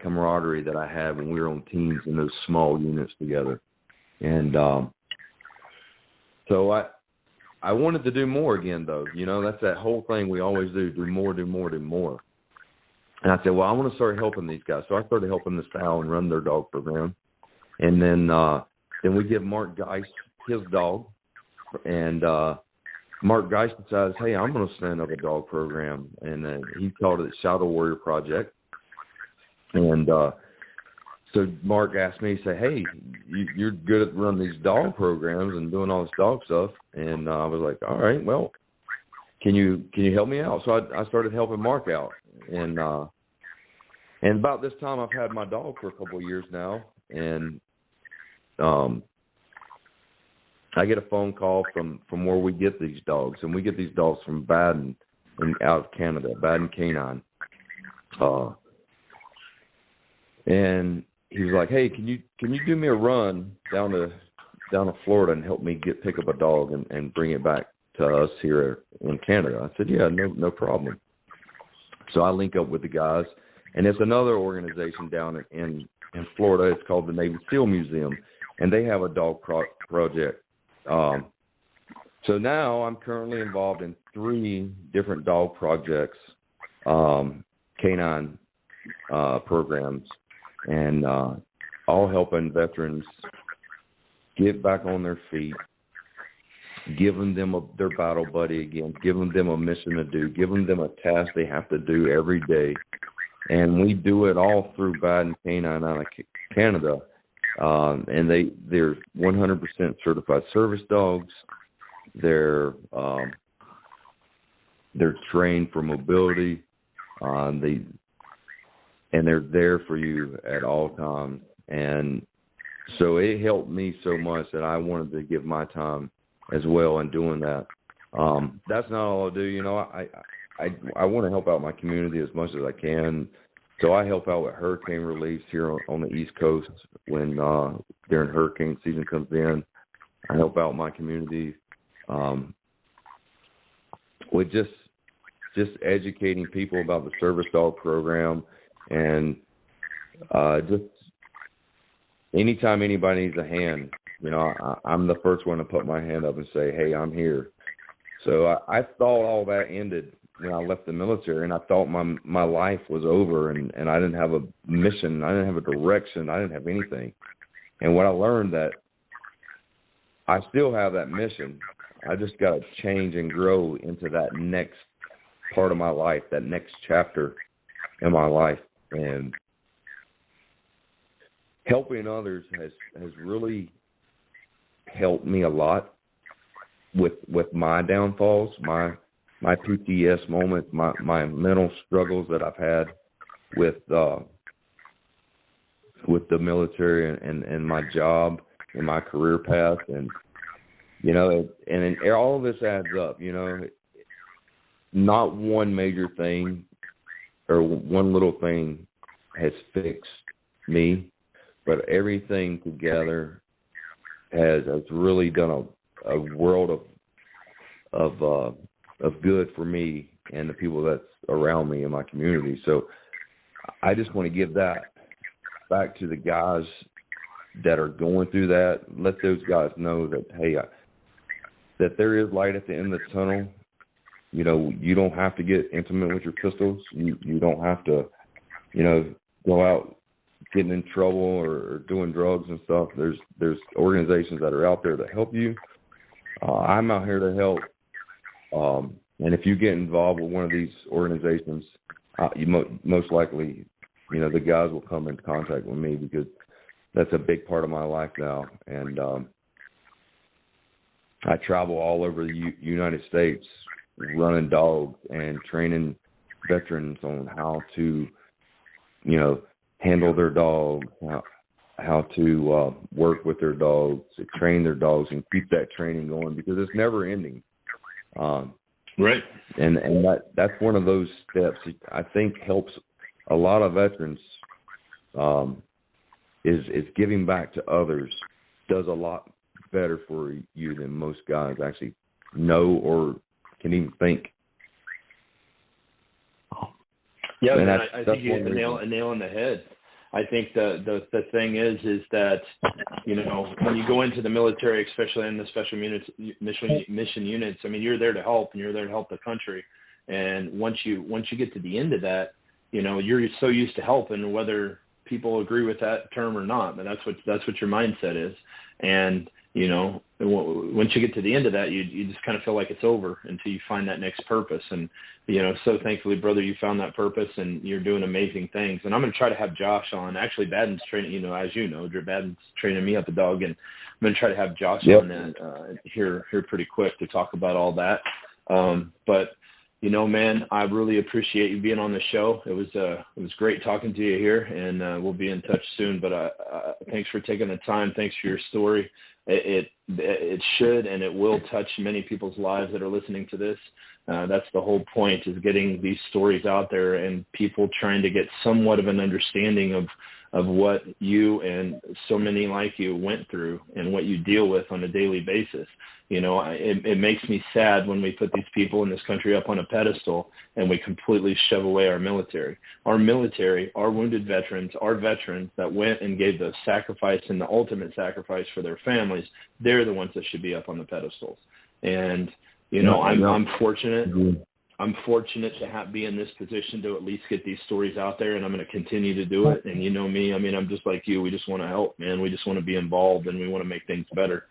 camaraderie that I had when we were on teams in those small units together. And so I wanted to do more again, though. That's that whole thing we always do more. And I said, well, I want to start helping these guys. So I started helping this pal and run their dog program. And then we give Mark Geist his dog, and Mark Geist decides, hey, I'm going to stand up a dog program, and he called it Shadow Warrior Project. And so Mark asked me, he said, hey, you're good at running these dog programs and doing all this dog stuff. And I was like, all right, well, can you help me out? So I started helping Mark out. And about this time, I've had my dog for a couple of years now, and I get a phone call from where we get these dogs, and we get these dogs from Baden, out of Canada, Baden K9. And he was like, hey, can you do me a run down to Florida and help me pick up a dog and bring it back to us here in Canada? I said, yeah, no problem. So I link up with the guys, and it's another organization down in Florida. It's called the Navy SEAL Museum, and they have a dog project. So now I'm currently involved in 3 different dog projects, canine programs, and all helping veterans get back on their feet, giving them their battle buddy again, giving them a mission to do, giving them a task they have to do every day. And we do it all through Baden K9 out of Canada. And they're 100% certified service dogs. They're trained for mobility. And they're there for you at all times. And so it helped me so much that I wanted to give my time as well in doing that. That's not all I do. I want to help out my community as much as I can. So I help out with hurricane relief here on the East Coast when during hurricane season comes in. I help out my community with just just educating people about the service dog program, and just anytime anybody needs a hand, you know, I'm the first one to put my hand up and say, hey, I'm here. So I thought all that ended when I left the military, and I thought my life was over, and I didn't have a mission, I didn't have a direction, I didn't have anything. And when I learned that I still have that mission, I just got to change and grow into that next part of my life, that next chapter in my life. And helping others has really helped me a lot with my downfalls, my PTS moments, my mental struggles that I've had with the military and my job and my career path. And you know, and all of this adds up. You know, not one major thing or one little thing has fixed me, but everything together has really done a world of good for me and the people that's around me in my community. So I just want to give that back to the guys that are going through that. Let those guys know that, hey, that there is light at the end of the tunnel. You know, you don't have to get intimate with your pistols. You don't have to, you know, go out getting in trouble or doing drugs and stuff. There's organizations that are out there to help you. I'm out here to help. And if you get involved with one of these organizations, you most likely, you know, the guys will come in contact with me, because that's a big part of my life now. And I travel all over the United States running dogs and training veterans on how to, you know, handle their dogs, how to work with their dogs, to train their dogs and keep that training going, because it's never ending. Right. And that's one of those steps I think helps a lot of veterans, is giving back to others does a lot better for you than most guys actually know or can even think. Yeah, and I think you hit a nail on the head. I think the thing is that, you know, when you go into the military, especially in the special mission units, I mean, you're there to help, and you're there to help the country. And once you get to the end of that, you know, you're so used to helping, whether people agree with that term or not, but that's what your mindset is. And you know, once you get to the end of that, you just kind of feel like it's over until you find that next purpose. And, you know, so thankfully, brother, you found that purpose, and you're doing amazing things. And I'm going to try to have Josh on. Actually, Baden's training, you know, as you know, Baden's training me up a dog, and I'm going to try to have Josh on that here pretty quick to talk about all that. But, you know, man, I really appreciate you being on the show. It was great talking to you here, and we'll be in touch soon. But thanks for taking the time. Thanks for your story. It should and it will touch many people's lives that are listening to this. That's the whole point, is getting these stories out there and people trying to get somewhat of an understanding of what you and so many like you went through and what you deal with on a daily basis. You know, it makes me sad when we put these people in this country up on a pedestal and we completely shove away our military. Our military, our wounded veterans, our veterans that went and gave the sacrifice and the ultimate sacrifice for their families, they're the ones that should be up on the pedestals. And, you know, I'm fortunate. I'm fortunate to be in this position to at least get these stories out there, and I'm going to continue to do it. And you know me, I mean, I'm just like you. We just want to help, man. We just want to be involved, and we want to make things better.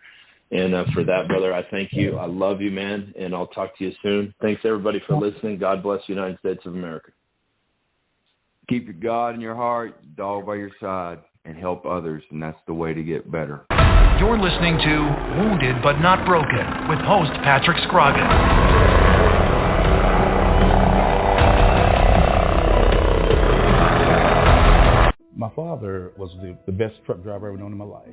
And for that, brother, I thank you. I love you, man, and I'll talk to you soon. Thanks, everybody, for listening. God bless the United States of America. Keep your God in your heart, dog by your side, and help others, and that's the way to get better. You're listening to Wounded But Not Broken with host Patrick Scrogin. My father was the best truck driver I've ever known in my life,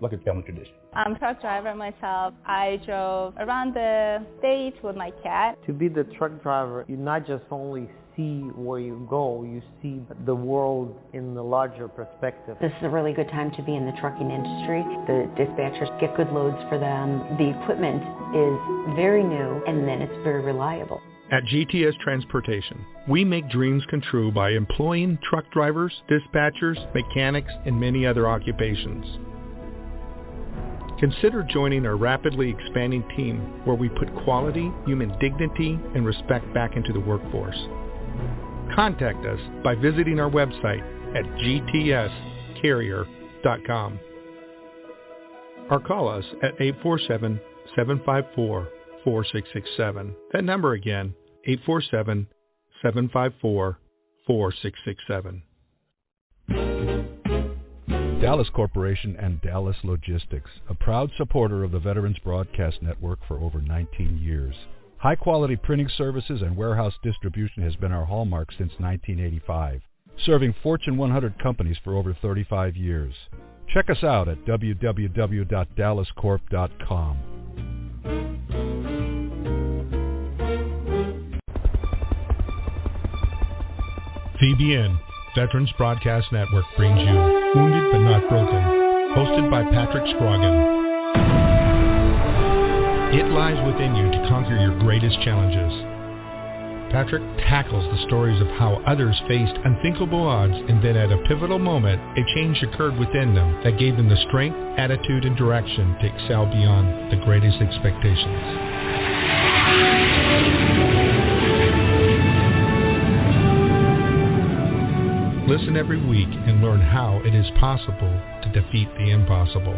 like a family tradition. I'm a truck driver myself. I drove around the state with my cat. To be the truck driver, you not just only see where you go, you see the world in the larger perspective. This is a really good time to be in the trucking industry. The dispatchers get good loads for them. The equipment is very new, and then it's very reliable. At GTS Transportation, we make dreams come true by employing truck drivers, dispatchers, mechanics, and many other occupations. Consider joining our rapidly expanding team where we put quality, human dignity, and respect back into the workforce. Contact us by visiting our website at gtscarrier.com or call us at 847-754-4667. That number again, 847-754-4667. Dallas Corporation and Dallas Logistics, a proud supporter of the Veterans Broadcast Network for over 19 years. High-quality printing services and warehouse distribution has been our hallmark since 1985, serving Fortune 100 companies for over 35 years. Check us out at www.dallascorp.com. VBN, Veterans Broadcast Network, brings you Wounded But Not Broken, hosted by Patrick Scrogin. It lies within you to conquer your greatest challenges. Patrick tackles the stories of how others faced unthinkable odds, and then at a pivotal moment, a change occurred within them that gave them the strength, attitude, and direction to excel beyond the greatest expectations. Listen every week and learn how it is possible to defeat the impossible.